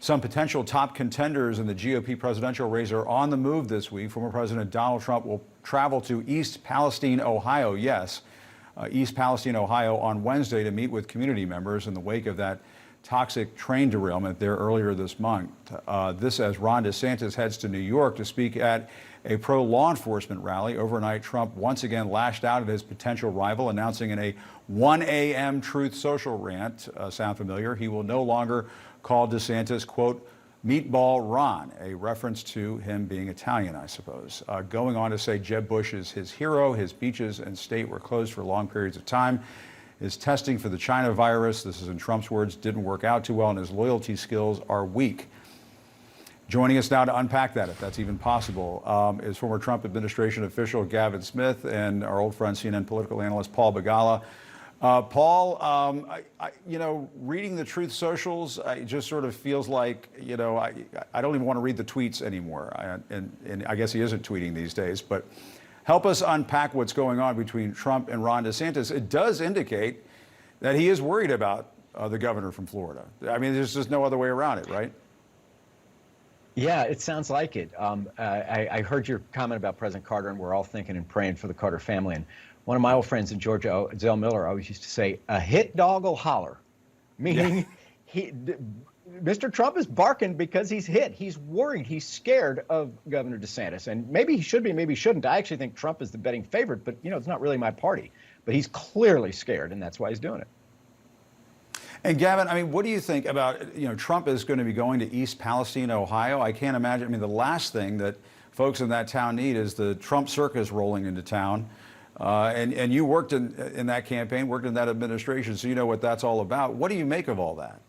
Some potential top contenders in the GOP presidential race are on the move this week. Former President Donald Trump will travel to East Palestine, Ohio. Yes, East Palestine, Ohio on Wednesday to meet with community members in the wake of that toxic train derailment there earlier this month. This as Ron DeSantis heads to New York to speak at a pro-law enforcement rally. Overnight, Trump once again lashed out at his potential rival, announcing in a 1 a.m. Truth Social rant, sound familiar, he will no longer call DeSantis, quote, Meatball Ron, a reference to him being Italian, I suppose. Going on to say Jeb Bush is his hero. His beaches and state were closed for long periods of time. His testing for the China virus, this is in Trump's words, didn't work out too well, and his loyalty skills are weak. Joining us now to unpack that, if that's even possible, is former Trump administration official Gavin Smith and our old friend, CNN political analyst Paul Begala. Paul, reading the Truth Socials, it just sort of feels like, I don't even want to read the tweets anymore. And I guess he isn't tweeting these days, but help us unpack what's going on between Trump and Ron DeSantis. It does indicate that he is worried about the governor from Florida. I mean, there's just no other way around it, right? Yeah, it sounds like it. I heard your comment about President Carter, and we're all thinking and praying for the Carter family. And one of my old friends in Georgia, Zell Miller, always used to say, a hit dog will holler, meaning Mr. Trump is barking because he's hit. He's worried. He's scared of Governor DeSantis. And maybe he should be, maybe he shouldn't. I actually think Trump is the betting favorite, but, it's not really my party. But he's clearly scared, and that's why he's doing it. And Gavin, I mean, what do you think about, Trump is going to be going to East Palestine, Ohio. I can't imagine. I mean, the last thing that folks in that town need is the Trump circus rolling into town. And you worked in that campaign, worked in that administration, so you know what that's all about. What do you make of all that?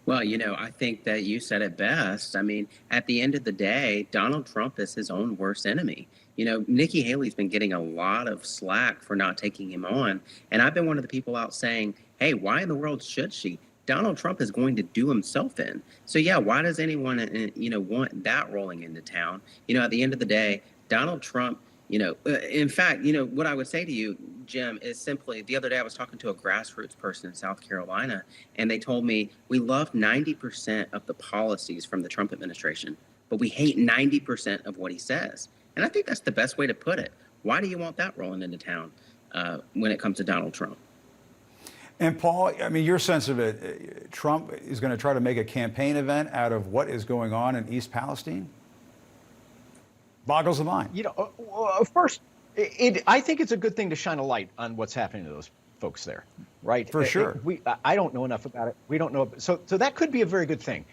Well, I think that you said it best. I mean, at the end of the day, Donald Trump is his own worst enemy. Nikki Haley's been getting a lot of slack for not taking him on. And I've been one of the people out saying, hey, why in the world should she? Donald Trump is going to do himself in. So, yeah, why does anyone, want that rolling into town? At the end of the day, Donald Trump, in fact, what I would say to you, Jim, is simply the other day I was talking to a grassroots person in South Carolina, and they told me we love 90% of the policies from the Trump administration, but we hate 90% of what he says. And I think that's the best way to put it. Why do you want that rolling into town when it comes to Donald Trump? And Paul, I mean, your sense of it, Trump is going to try to make a campaign event out of what is going on in East Palestine? Boggles the mind. First, I think it's a good thing to shine a light on what's happening to those folks there, right? For sure. I don't know enough about it. We don't know. So that could be a very good thing.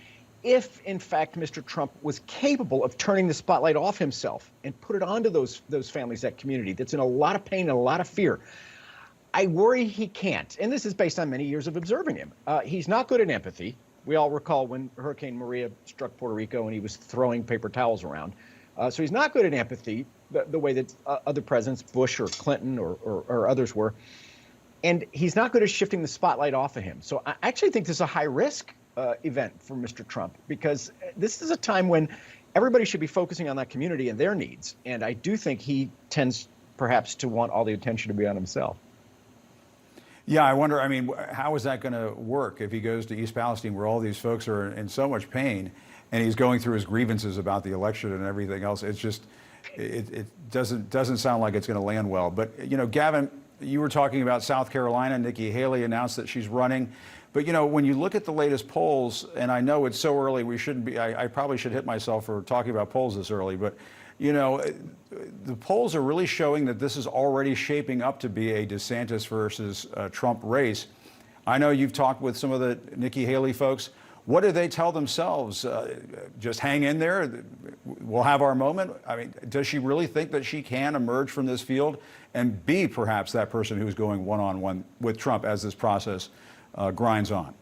If, in fact, Mr. Trump was capable of turning the spotlight off himself and put it onto those families, that community that's in a lot of pain and a lot of fear, I worry he can't. And this is based on many years of observing him. He's not good at empathy. We all recall when Hurricane Maria struck Puerto Rico and he was throwing paper towels around. So he's not good at empathy the way that other presidents, Bush or Clinton or others were. And he's not good at shifting the spotlight off of him. So I actually think this is a high-risk event for Mr. Trump, because this is a time when everybody should be focusing on that community and their needs. And I do think he tends perhaps to want all the attention to be on himself. Yeah, I wonder, I mean, how is that going to work if he goes to East Palestine where all these folks are in so much pain and he's going through his grievances about the election and everything else? It's just, it doesn't sound like it's going to land well. But, Gavin, you were talking about South Carolina. Nikki Haley announced that she's running. But, when you look at the latest polls, and I know it's so early, we shouldn't be, I probably should hit myself for talking about polls this early, but, the polls are really showing that this is already shaping up to be a DeSantis versus Trump race. I know you've talked with some of the Nikki Haley folks. What do they tell themselves? Just hang in there. We'll have our moment. I mean, does she really think that she can emerge from this field and be perhaps that person who's going one-on-one with Trump as this process grinds on?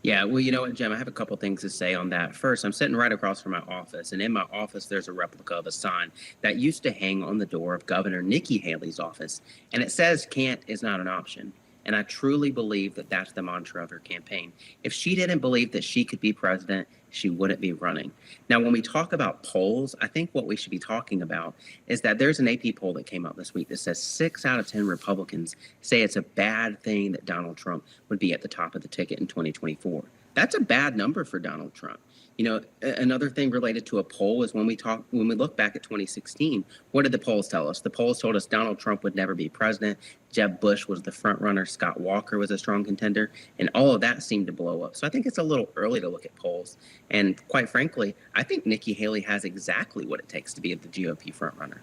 Yeah, well, you know what, Jim, I have a couple things to say on that. First, I'm sitting right across from my office, and in my office, there's a replica of a sign that used to hang on the door of Governor Nikki Haley's office, and it says "can't is not an option." And I truly believe that that's the mantra of her campaign. If she didn't believe that she could be president, she wouldn't be running. Now, when we talk about polls, I think what we should be talking about is that there's an AP poll that came out this week that says 6 out of 10 Republicans say it's a bad thing that Donald Trump would be at the top of the ticket in 2024. That's a bad number for Donald Trump. You know, another thing related to a poll is when we look back at 2016, what did the polls tell us? The polls told us Donald Trump would never be president. Jeb Bush was the front runner. Scott Walker was a strong contender. And all of that seemed to blow up. So I think it's a little early to look at polls. And quite frankly, I think Nikki Haley has exactly what it takes to be the GOP front runner.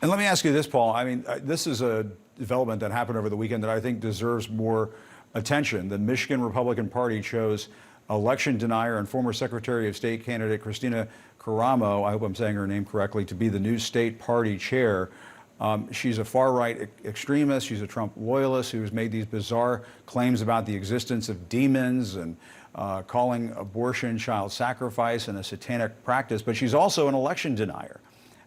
And let me ask you this, Paul. I mean, this is a development that happened over the weekend that I think deserves more attention. The Michigan Republican Party chose election denier and former Secretary of State candidate Kristina Karamo, I hope I'm saying her name correctly, to be the new state party chair. She's a far-right extremist. She's a Trump loyalist who's made these bizarre claims about the existence of demons and calling abortion child sacrifice and a satanic practice. But she's also an election denier.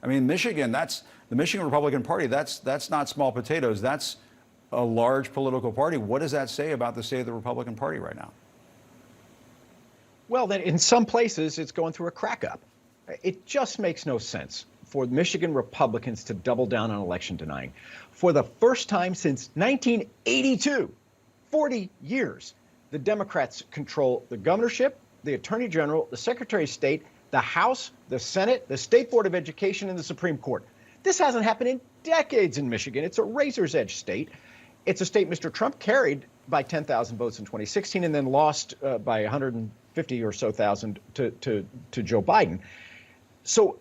I mean, Michigan, that's the Michigan Republican Party. That's not small potatoes. That's a large political party. What does that say about the state of the Republican Party right now? Well, then in some places, it's going through a crack up. It just makes no sense for Michigan Republicans to double down on election denying. For the first time since 1982, 40 years, the Democrats control the governorship, the attorney general, the secretary of state, the House, the Senate, the State Board of Education, and the Supreme Court. This hasn't happened in decades in Michigan. It's a razor's edge state. It's a state Mr. Trump carried by 10,000 votes in 2016 and then lost by 150 or so thousand to Joe Biden. So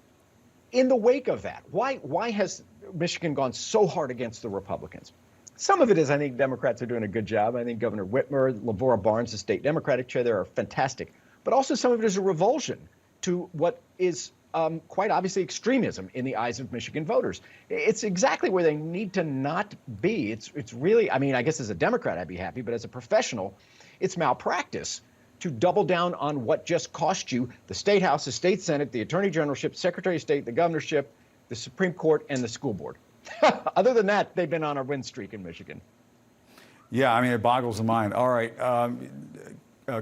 in the wake of that, why has Michigan gone so hard against the Republicans? Some of it is I think Democrats are doing a good job. I think Governor Whitmer, Lavora Barnes, the state Democratic chair there, are fantastic. But also some of it is a revulsion to what is quite obviously extremism in the eyes of Michigan voters. It's exactly where they need to not be. It's really, I mean, I guess as a Democrat I'd be happy, but as a professional, it's malpractice to double down on what just cost you the State House, the State Senate, the Attorney Generalship, Secretary of State, the governorship, the Supreme Court, and the school board. Other than that, they've been on a win streak in Michigan. Yeah, I mean, it boggles the mind. All right,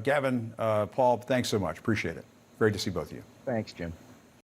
Gavin, Paul, thanks so much. Appreciate it. Great to see both of you. Thanks, Jim.